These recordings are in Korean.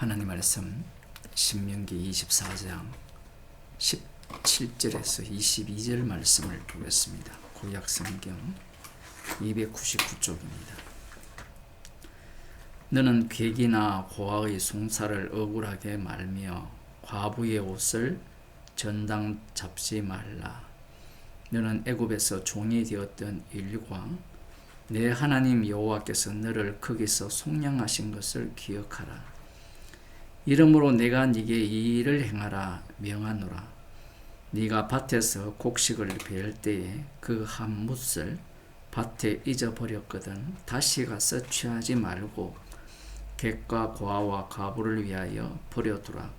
하나님 말씀 신명기 24장 17절에서 22절 말씀을 보겠습니다. 구약성경 299쪽입니다. 너는 객이나 고아의 송사를 억울하게 말며 과부의 옷을 전당 잡지 말라. 너는 애굽에서 종이 되었던 일과 내 하나님 여호와께서 너를 거기서 속량하신 것을 기억하라. 이러므로 내가 네게 이 일을 행하라 명하노라. 네가 밭에서 곡식을 베을 때에 그 한 뭇을 밭에 잊어버렸거든 다시 가서 취하지 말고 객과 고아와 과부를 위하여 버려두라.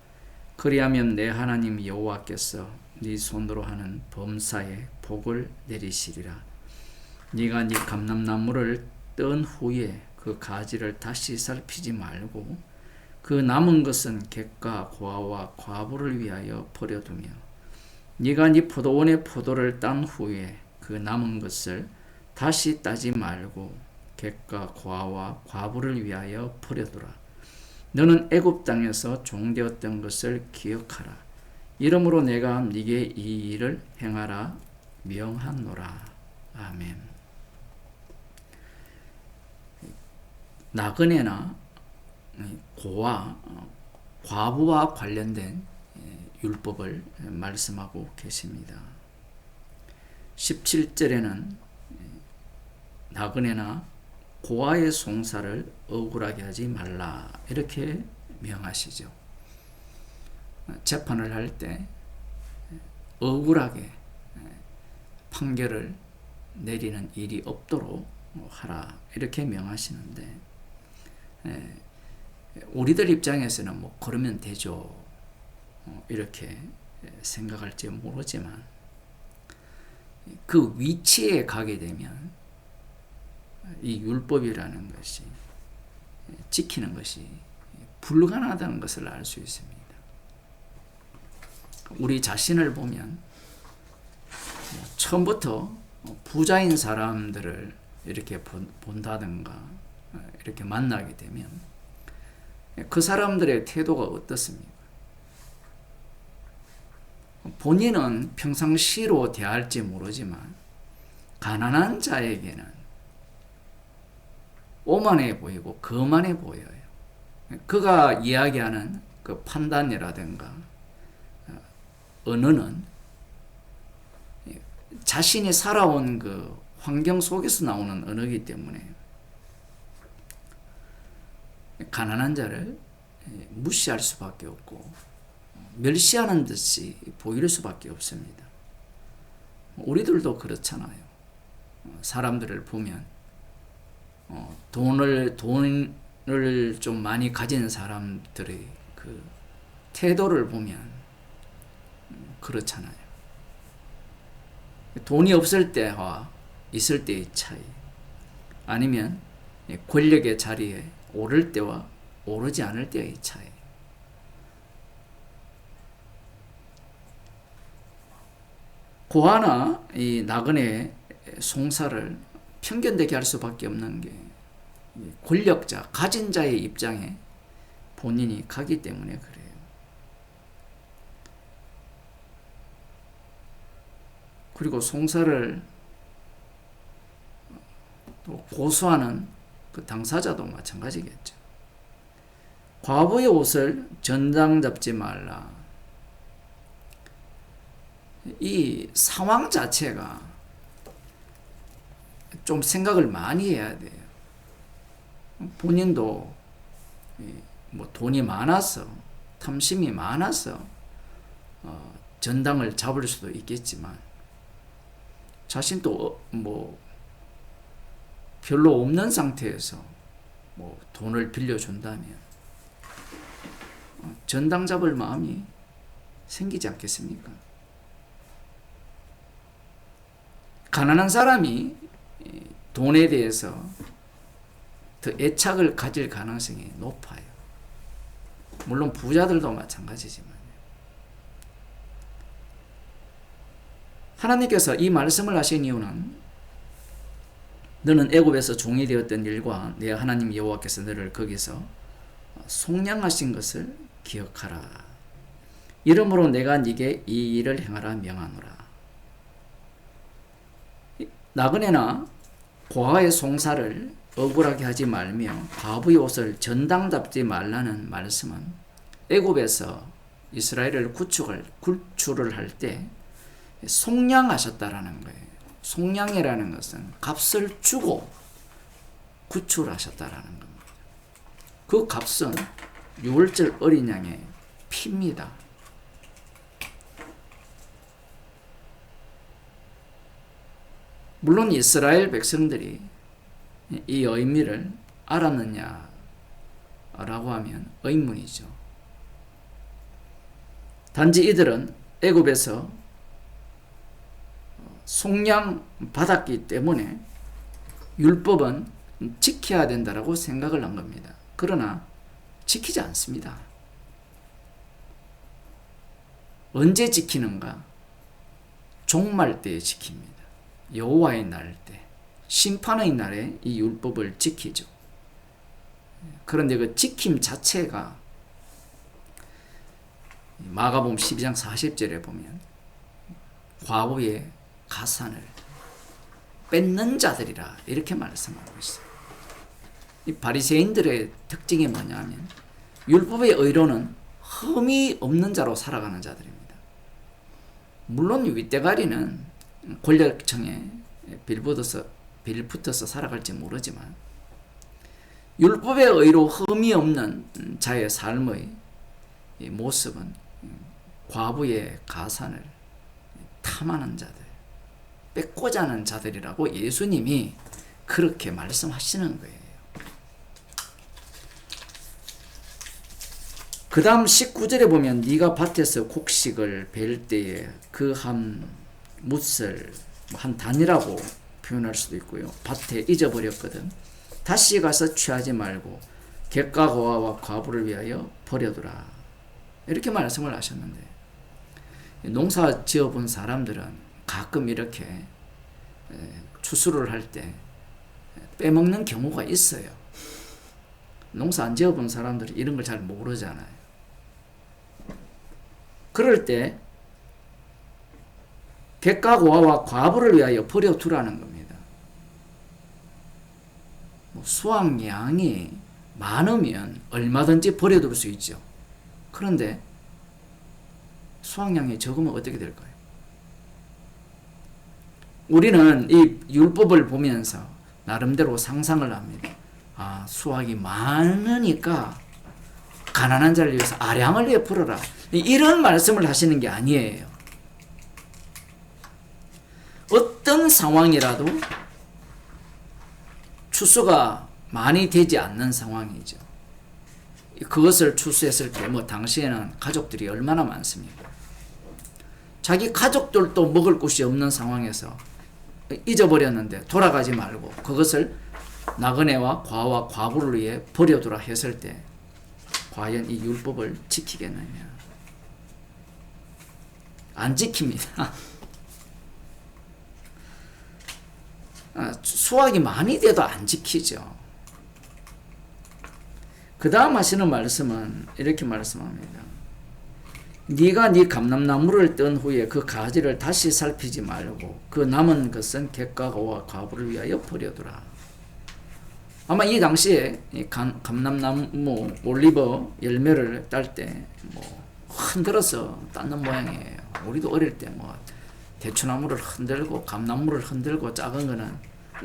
그리하면 내 하나님 여호와께서 네 손으로 하는 범사에 복을 내리시리라. 네가 네 감람나무를 뜬 후에 그 가지를 다시 살피지 말고 그 남은 것은 객과 고아와 과부를 위하여 버려두며 네가 네 포도원의 포도를 딴 후에 그 남은 것을 다시 따지 말고 객과 고아와 과부를 위하여 버려두라. 너는 애굽 땅에서 종되었던 것을 기억하라. 이러므로 내가 네게 이 일을 행하라 명하노라. 아멘. 나그네나 고아, 과부와 관련된 율법을 말씀하고 계십니다. 17절에는 나그네나 고아의 송사를 억울하게 하지 말라 이렇게 명하시죠. 재판을 할 때 억울하게 판결을 내리는 일이 없도록 하라 이렇게 명하시는데 우리들 입장에서는 뭐 그러면 되죠 이렇게 생각할지 모르지만 그 위치에 가게 되면 이 율법이라는 것이 지키는 것이 불가능하다는 것을 알 수 있습니다. 우리 자신을 보면 처음부터 부자인 사람들을 이렇게 본다든가 이렇게 만나게 되면 그 사람들의 태도가 어떻습니까? 본인은 평상시로 대할지 모르지만 가난한 자에게는 오만해 보이고 거만해 보여요. 그가 이야기하는 그 판단이라든가 언어는 자신이 살아온 그 환경 속에서 나오는 언어이기 때문에 가난한 자를 무시할 수밖에 없고 멸시하는 듯이 보일 수밖에 없습니다. 우리들도 그렇잖아요. 사람들을 보면 돈을 좀 많이 가진 사람들의 그 태도를 보면 그렇잖아요. 돈이 없을 때와 있을 때의 차이, 아니면 권력의 자리에 오를 때와 오르지 않을 때의 차이. 고아나 이 나그네의 송사를 편견되게 할 수밖에 없는 게 권력자, 가진 자의 입장에 본인이 가기 때문에 그래요. 그리고 송사를 또 고소하는 그 당사자도 마찬가지겠죠. 과부의 옷을 전당 잡지 말라. 이 상황 자체가 좀 생각을 많이 해야 돼요. 본인도 뭐 돈이 많아서 탐심이 많아서 전당을 잡을 수도 있겠지만 자신도 뭐 별로 없는 상태에서 뭐 돈을 빌려준다면 전당 잡을 마음이 생기지 않겠습니까? 가난한 사람이 돈에 대해서 더 애착을 가질 가능성이 높아요. 물론 부자들도 마찬가지지만 하나님께서 이 말씀을 하신 이유는 너는 애굽에서 종이 되었던 일과 내 하나님 여호와께서 너를 거기서 속량하신 것을 기억하라. 이러므로 내가 네게 이 일을 행하라 명하노라. 나그네나 고아의 송사를 억울하게 하지 말며 과부의 옷을 전당 잡지 말라는 말씀은 애굽에서 이스라엘을 구출을 할 때 속량하셨다라는 거예요. 속량이라는 것은 값을 주고 구출하셨다라는 겁니다. 그 값은 6월절 어린 양의 피입니다. 물론 이스라엘 백성들이 이 의미를 알았느냐라고 하면 의문이죠. 단지 이들은 애굽에서 속량 받았기 때문에 율법은 지켜야 된다라고 생각을 한 겁니다. 그러나 지키지 않습니다. 언제 지키는가? 종말 때에 지킵니다. 여호와의 날 때, 심판의 날에 이 율법을 지키죠. 그런데 그 지킴 자체가 마가복음 12장 40절에 보면 과부의 가산을 뺏는 자들이라 이렇게 말씀하고 있어요. 이 바리새인들의 특징이 뭐냐면 율법의 의로는 흠이 없는 자로 살아가는 자들입니다. 물론 윗대가리는 권력층에 빌붙어서 살아갈지 모르지만 율법의 의로 흠이 없는 자의 삶의 모습은 과부의 가산을 탐하는 자들, 뺏고자 하는 자들이라고 예수님이 그렇게 말씀하시는 거예요. 그 다음 19절에 보면 네가 밭에서 곡식을 벨 때에 그 한 뭇을 한 단이라고 표현할 수도 있고요. 밭에 잊어버렸거든. 다시 가서 취하지 말고 객과 고아와 과부를 위하여 버려두라. 이렇게 말씀을 하셨는데 농사 지어본 사람들은 가끔 이렇게 추수를 할 때 빼먹는 경우가 있어요. 농사 안 지어본 사람들이 이런 걸 잘 모르잖아요. 그럴 때 객과 고아와 과부를 위하여 버려두라는 겁니다. 수확량이 많으면 얼마든지 버려둘 수 있죠. 그런데 수확량이 적으면 어떻게 될까요? 우리는 이 율법을 보면서 나름대로 상상을 합니다. 아, 수확이 많으니까 가난한 자를 위해서 아량을 베풀어라. 이런 말씀을 하시는 게 아니에요. 어떤 상황이라도 추수가 많이 되지 않는 상황이죠. 그것을 추수했을 때 당시에는 가족들이 얼마나 많습니까? 자기 가족들도 먹을 곳이 없는 상황에서 잊어버렸는데 돌아가지 말고 그것을 나그네와 과와 과부를 위해 버려두라 했을 때 과연 이 율법을 지키겠느냐? 안 지킵니다. 수확이 많이 돼도 안 지키죠. 그 다음 하시는 말씀은 이렇게 말씀합니다. 네가 네 감람나무를 뜬 후에 그 가지를 다시 살피지 말고 그 남은 것은 객과 고와 과부를 위하여 버려두라. 아마 이 당시에 이 감람나무 올리브 열매를 딸 때 흔들어서 땄는 모양이에요. 우리도 어릴 때 대추나무를 흔들고 감나무를 흔들고 작은 거는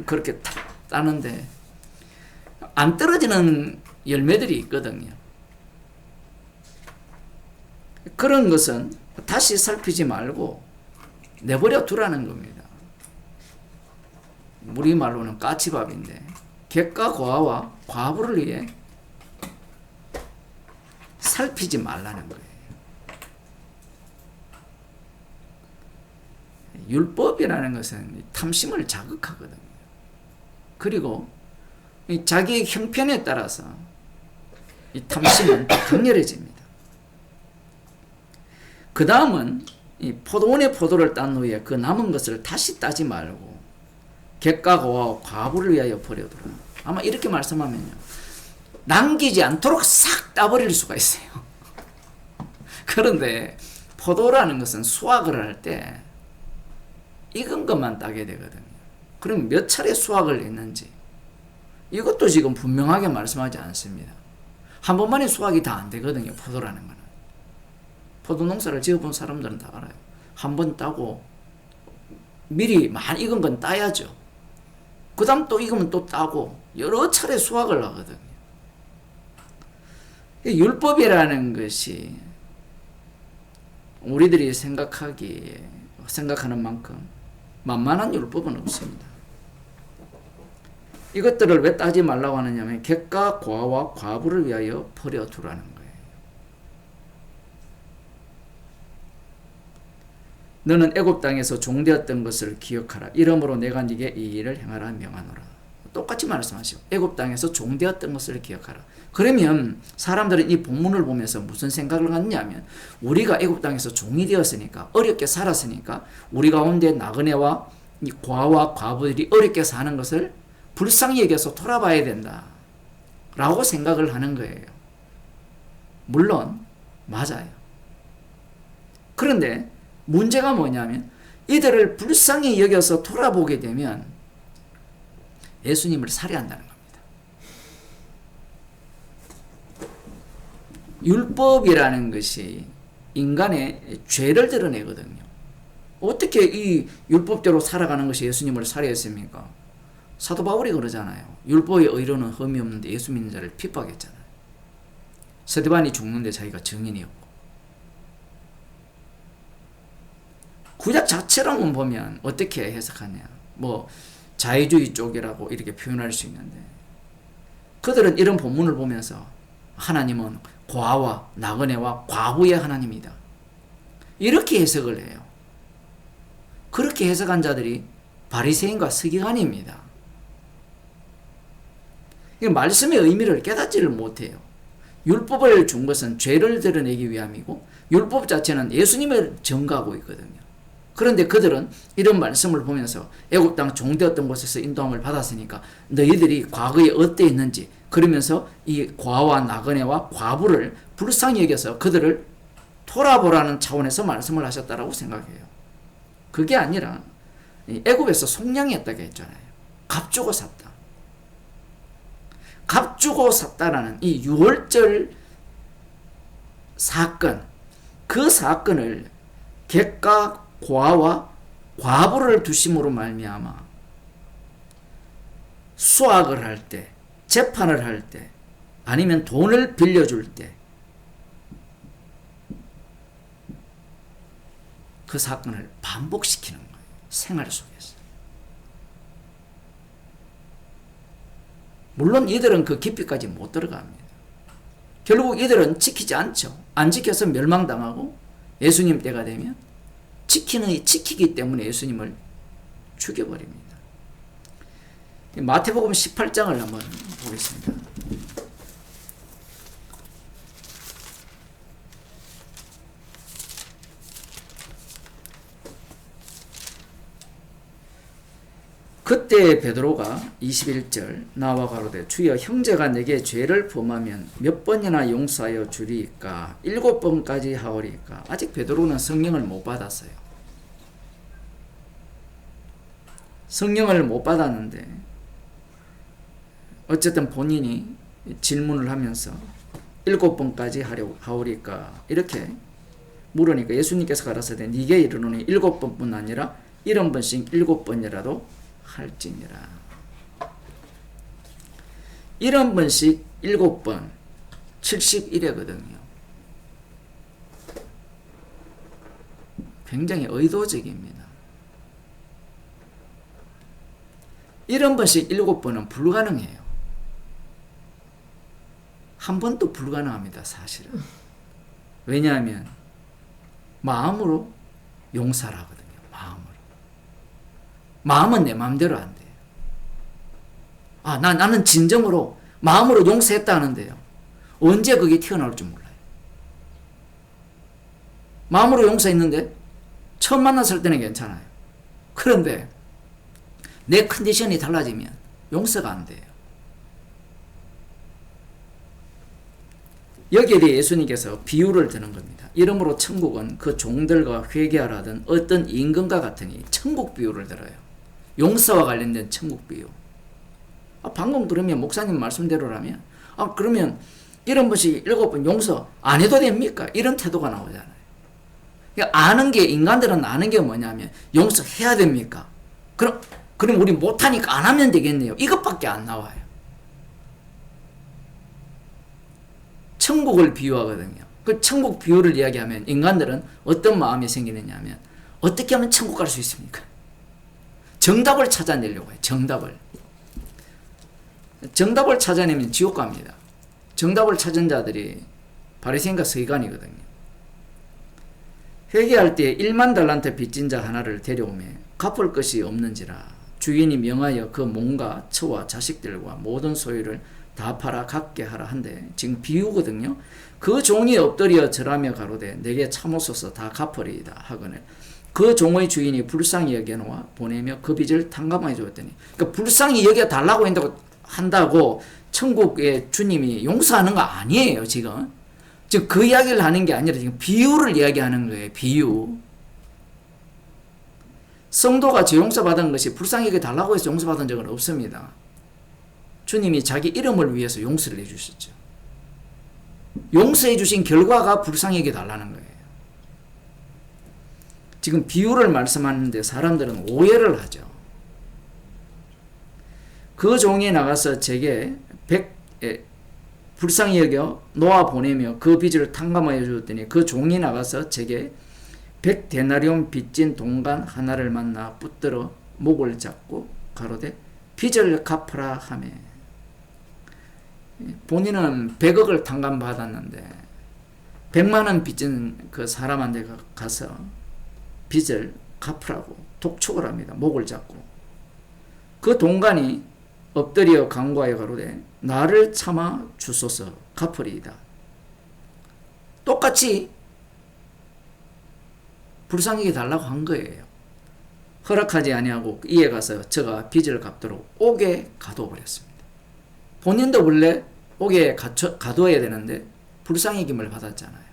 그렇게 따는데 안 떨어지는 열매들이 있거든요. 그런 것은 다시 살피지 말고 내버려 두라는 겁니다. 우리말로는 까치밥인데 객과 고아와 과부를 위해 살피지 말라는 거예요. 율법이라는 것은 탐심을 자극하거든요. 그리고 자기의 형편에 따라서 이 탐심은 강렬해집니다. 그 다음은 이 포도원의 포도를 딴 후에 그 남은 것을 다시 따지 말고 객과 고아와 과부를 위하여 버려두라. 아마 이렇게 말씀하면요, 남기지 않도록 싹 따버릴 수가 있어요. 그런데 포도라는 것은 수확을 할 때 익은 것만 따게 되거든요. 그럼 몇 차례 수확을 했는지 이것도 지금 분명하게 말씀하지 않습니다. 한 번만에 수확이 다 안 되거든요. 포도라는 거는. 포도 농사를 지어본 사람들은 다 알아요. 한 번 따고 미리 많이 익은 건 따야죠. 그 다음 또 익으면 또 따고 여러 차례 수확을 하거든요. 율법이라는 것이 우리들이 생각하는 만큼 만만한 율법은 없습니다. 이것들을 왜 따지 말라고 하느냐면 객과 고아와 과부를 위하여 버려두라는 거예요. 너는 애굽 땅에서 종되었던 것을 기억하라. 이러므로 내가 네게 이 일을 행하라 명하노라. 똑같이 말씀하시고 애굽 땅에서 종되었던 것을 기억하라. 그러면 사람들은 이 본문을 보면서 무슨 생각을 갖냐면 우리가 애굽 땅에서 종이 되었으니까 어렵게 살았으니까 우리 가운데 나그네와 이 고아와 과부들이 어렵게 사는 것을 불쌍히 여겨서 돌아봐야 된다 라고 생각을 하는 거예요. 물론 맞아요. 그런데 문제가 뭐냐면 이들을 불쌍히 여겨서 돌아보게 되면 예수님을 살해한다는 겁니다. 율법이라는 것이 인간의 죄를 드러내거든요. 어떻게 이 율법대로 살아가는 것이 예수님을 살해했습니까? 사도 바울이 그러잖아요. 율법의 의로는 흠이 없는데 예수 믿는 자를 핍박했잖아요. 스데반이 죽는데 자기가 증인이었고. 구약 자체로만 보면 어떻게 해석하냐. 자유주의 쪽이라고 이렇게 표현할 수 있는데 그들은 이런 본문을 보면서 하나님은 고아와 나그네와 과부의 하나님이다. 이렇게 해석을 해요. 그렇게 해석한 자들이 바리새인과 서기관입니다. 말씀의 의미를 깨닫지를 못해요. 율법을 준 것은 죄를 드러내기 위함이고 율법 자체는 예수님을 증거하고 있거든요. 그런데 그들은 이런 말씀을 보면서 애굽 땅 종되었던 곳에서 인도함을 받았으니까 너희들이 과거에 어떠했는지 그러면서 이 고아와 나그네와 과부를 불쌍히 여겨서 그들을 돌아보라는 차원에서 말씀을 하셨다라고 생각해요. 그게 아니라 애굽에서 속량했다고 했잖아요. 값 주고 샀다. 값 주고 샀다라는 이 유월절 사건, 그 사건을 객과 고아와 과부를 두심으로 말미암아 수학을 할 때, 재판을 할 때, 아니면 돈을 빌려줄 때 그 사건을 반복시키는 거예요. 생활 속에서. 물론 이들은 그 깊이까지 못 들어갑니다. 결국 이들은 지키지 않죠. 안 지켜서 멸망당하고 예수님 때가 되면 지키기 때문에 예수님을 죽여버립니다. 마태복음 18장을 한번 보겠습니다. 그때 베드로가 21절 나와 가로되 주여 형제가 내게 죄를 범하면 몇 번이나 용서하여 주리이까 7번까지 하오리이까. 아직 베드로는 성령을 못 받았어요. 성령을 못 받았는데 어쨌든 본인이 질문을 하면서 7번까지 하오리이까 이렇게 물으니까 예수님께서 가라사대 네게 이르노니 7번뿐 아니라 70번씩 7번이라도 할지니라. 70번씩 7번 71회거든요. 굉장히 의도적입니다. 70번씩 7번은 불가능해요. 한 번도 불가능합니다. 사실은. 왜냐하면 마음으로 용서를 하거든요. 마음은 내 마음대로 안 돼요. 나는 진정으로 마음으로 용서했다 하는데요. 언제 그게 튀어나올 줄 몰라요. 마음으로 용서했는데 처음 만났을 때는 괜찮아요. 그런데 내 컨디션이 달라지면 용서가 안 돼요. 여기에 대해 예수님께서 비유를 드는 겁니다. 이러므로 천국은 그 종들과 회개하라던 어떤 임금과 같으니 천국 비유를 들어요. 용서와 관련된 천국 비유. 방금 그러면 목사님 말씀대로라면 그러면 70번씩 7번 용서 안 해도 됩니까? 이런 태도가 나오잖아요. 그러니까 아는 게, 인간들은 아는 게 뭐냐면 용서해야 됩니까? 그럼 우리 못하니까 안 하면 되겠네요. 이것밖에 안 나와요. 천국을 비유하거든요. 그 천국 비유를 이야기하면 인간들은 어떤 마음이 생기느냐 하면 어떻게 하면 천국 갈 수 있습니까? 정답을 찾아내려고 해요. 정답을 찾아내면 지옥 갑니다. 정답을 찾은 자들이 바리새인과 서기관이거든요. 회개할 때 1만 달란트 빚진 자 하나를 데려오매 갚을 것이 없는지라 주인이 명하여 그 몸과 처와 자식들과 모든 소유를 다 팔아 갚게 하라 한데, 지금 비유거든요. 그 종이 엎드려 절하며 가로되 내게 참으소서 다 갚으리이다 하거늘 그 종의 주인이 불쌍히 여겨놓아 보내며 그 빚을 탕감하여 주었더니, 그러니까 불쌍히 여겨 달라고 한다고 천국의 주님이 용서하는 거 아니에요. 지금 그 이야기를 하는 게 아니라 지금 비유를 이야기하는 거예요. 비유. 성도가 저 용서받은 것이 불쌍히 여겨 달라고 해서 용서받은 적은 없습니다. 주님이 자기 이름을 위해서 용서를 해주셨죠. 용서해 주신 결과가 불쌍히 여겨 달라는 거예요. 지금 비유를 말씀하는데 사람들은 오해를 하죠. 그 종이 나가서 제게 불쌍히 여겨 놓아 보내며 그 빚을 탕감하여 주었더니 그 종이 나가서 제게 100데나리온 빚진 동간 하나를 만나 붙들어 목을 잡고 가로되 빚을 갚으라 하매, 본인은 100억을 탕감받았는데 100만 원 빚진 그 사람한테 가서 빚을 갚으라고 독촉을 합니다. 목을 잡고. 그 동간이 엎드려 간구하여 가로되 나를 참아 주소서 갚으리이다. 똑같이 불쌍히 달라고 한 거예요. 허락하지 아니하고 이에 가서 저가 빚을 갚도록 옥에 가둬버렸습니다. 본인도 원래 옥에 가둬야 되는데 불쌍히 김을 받았잖아요.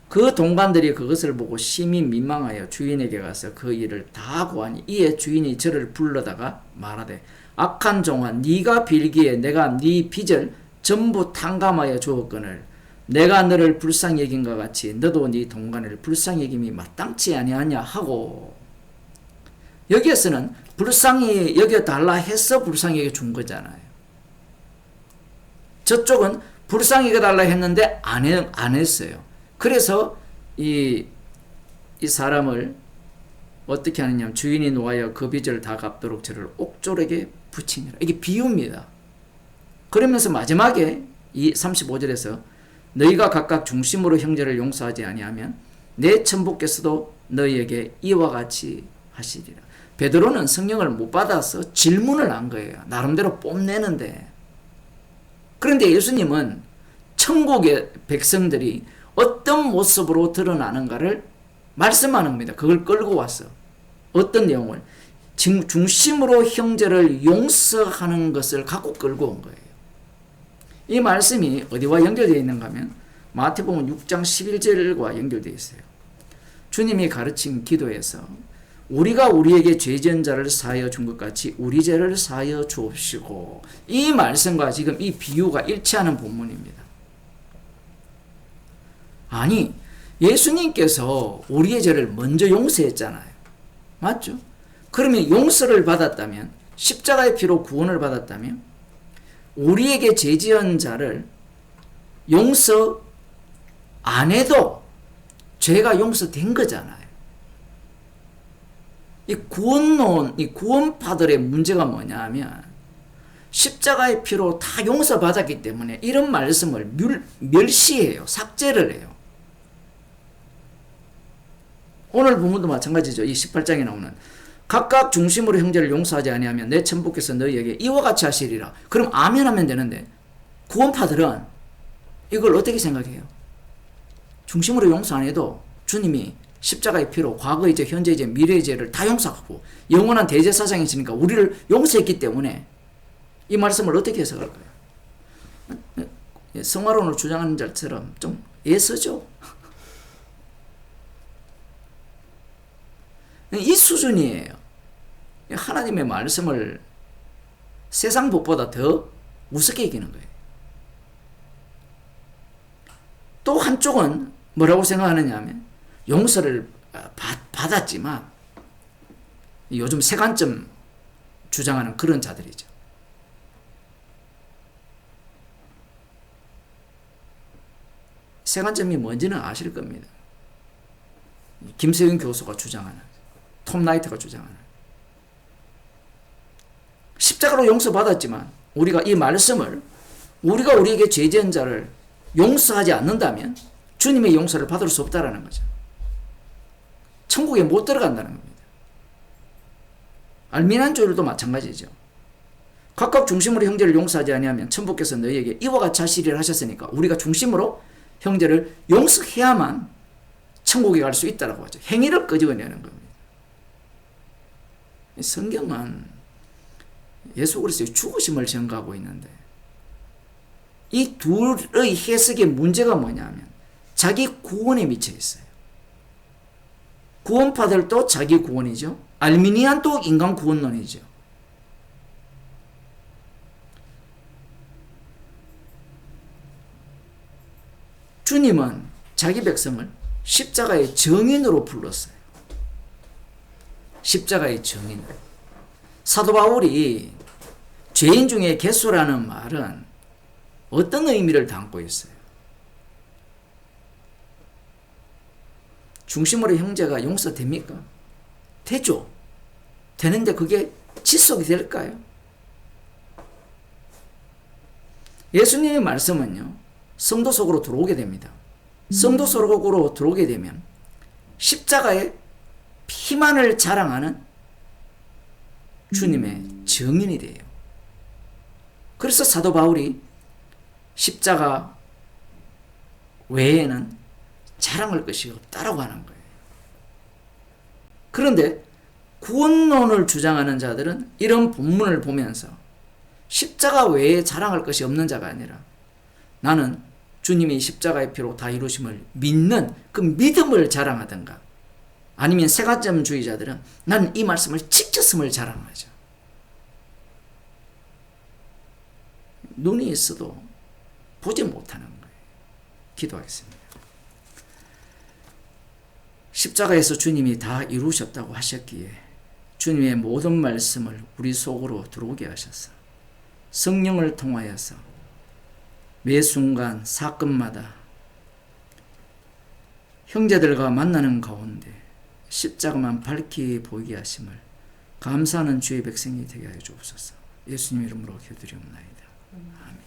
그 동관들이 그것을 보고 심히 민망하여 주인에게 가서 그 일을 다 고하니 이에 주인이 저를 불러다가 말하되 악한 종아, 네가 빌기에 내가 네 빚을 전부 탕감하여 주었거늘 내가 너를 불쌍히 여긴과 같이 너도 네 동관을 불쌍히 여김이 마땅치 아니하냐 하고, 여기에서는 불쌍히 여겨달라 해서 불쌍히 여겨준 거잖아요. 저쪽은 불쌍히 여겨달라 했는데 안 했어요. 그래서 이 사람을 어떻게 하느냐, 주인이 노하여 그 빚을 다 갚도록 저를 옥졸에게 붙이니라. 이게 비유입니다. 그러면서 마지막에 이 35절에서 너희가 각각 중심으로 형제를 용서하지 아니하면 내 천부께서도 너희에게 이와 같이 하시리라. 베드로는 성령을 못 받아서 질문을 한 거예요. 나름대로 뽐내는데. 그런데 예수님은 천국의 백성들이 어떤 모습으로 드러나는가를 말씀하는 겁니다. 그걸 끌고 왔어. 어떤 내용을? 중심으로 형제를 용서하는 것을 갖고 끌고 온 거예요. 이 말씀이 어디와 연결되어 있는가 하면 마태복음 6장 11절과 연결되어 있어요. 주님이 가르친 기도에서 우리가 우리에게 죄 지은 자를 사하여 준 것 같이 우리 죄를 사하여 주옵시고, 이 말씀과 지금 이 비유가 일치하는 본문입니다. 아니, 예수님께서 우리의 죄를 먼저 용서했잖아요. 맞죠? 그러면 용서를 받았다면, 십자가의 피로 구원을 받았다면 우리에게 죄 지은 자를 용서 안 해도 죄가 용서된 거잖아요. 이 구원론, 이 구원파들의 문제가 뭐냐 하면 십자가의 피로 다 용서받았기 때문에 이런 말씀을 멸시해요. 삭제를 해요. 오늘 본문도 마찬가지죠. 이 18장에 나오는 각각 중심으로 형제를 용서하지 아니하면 내 천부께서 너희에게 이와 같이 하시리라. 그럼 아멘 하면 되는데 구원파들은 이걸 어떻게 생각해요? 중심으로 용서 안 해도 주님이 십자가의 피로 과거의 죄, 현재의 죄, 미래의 죄를 다 용서하고 영원한 대제사장이시니까 우리를 용서했기 때문에 이 말씀을 어떻게 해석할까요? 성화론을 주장하는 자처럼 좀 애쓰죠. 이 수준이에요. 하나님의 말씀을 세상 법보다 더 우습게 여기는 거예요. 또 한쪽은 뭐라고 생각하느냐 하면 용서를 받았지만 요즘 세관점 주장하는 그런 자들이죠. 세관점이 뭔지는 아실 겁니다. 김세윤 교수가 주장하는, 톰 나이트가 주장하는. 십자가로 용서받았지만 우리가 이 말씀을 우리가 우리에게 죄 지은 자를 용서하지 않는다면 주님의 용서를 받을 수 없다라는 거죠. 천국에 못 들어간다는 겁니다. 알미난주의도 마찬가지죠. 각각 중심으로 형제를 용서하지 아니하면 천부께서 너희에게 이와 같이 하시리라 하셨으니까 우리가 중심으로 형제를 용서해야만 천국에 갈 수 있다라고 하죠. 행위를 끄집어내는 겁니다. 성경은 예수 그리스도의 죽으심을 전가하고 있는데 이 둘의 해석의 문제가 뭐냐면 자기 구원에 미쳐 있어요. 구원파들도 자기 구원이죠. 알미니안도 인간 구원론이죠. 주님은 자기 백성을 십자가의 정인으로 불렀어요. 십자가의 정인. 사도 바울이 죄인 중에 개수라는 말은 어떤 의미를 담고 있어요? 중심으로 형제가 용서됩니까? 되죠. 되는데 그게 지속이 될까요? 예수님의 말씀은요, 성도 속으로 들어오게 됩니다. 성도 속으로 들어오게 되면 십자가의 피만을 자랑하는 주님의 증인이 돼요. 그래서 사도 바울이 십자가 외에는 자랑할 것이 없다라고 하는 거예요. 그런데 구원론을 주장하는 자들은 이런 본문을 보면서 십자가 외에 자랑할 것이 없는 자가 아니라 나는 주님이 십자가의 피로 다 이루심을 믿는 그 믿음을 자랑하든가 아니면 세관점주의자들은 나는 이 말씀을 지켰음을 자랑하죠. 눈이 있어도 보지 못하는 거예요. 기도하겠습니다. 십자가에서 주님이 다 이루셨다고 하셨기에 주님의 모든 말씀을 우리 속으로 들어오게 하셔서 성령을 통하여서 매 순간 사건마다 형제들과 만나는 가운데 십자가만 밝히 보이게 하심을 감사하는 주의 백성이 되게 하여 주옵소서. 예수님 이름으로 기도드리옵나이다. 아멘.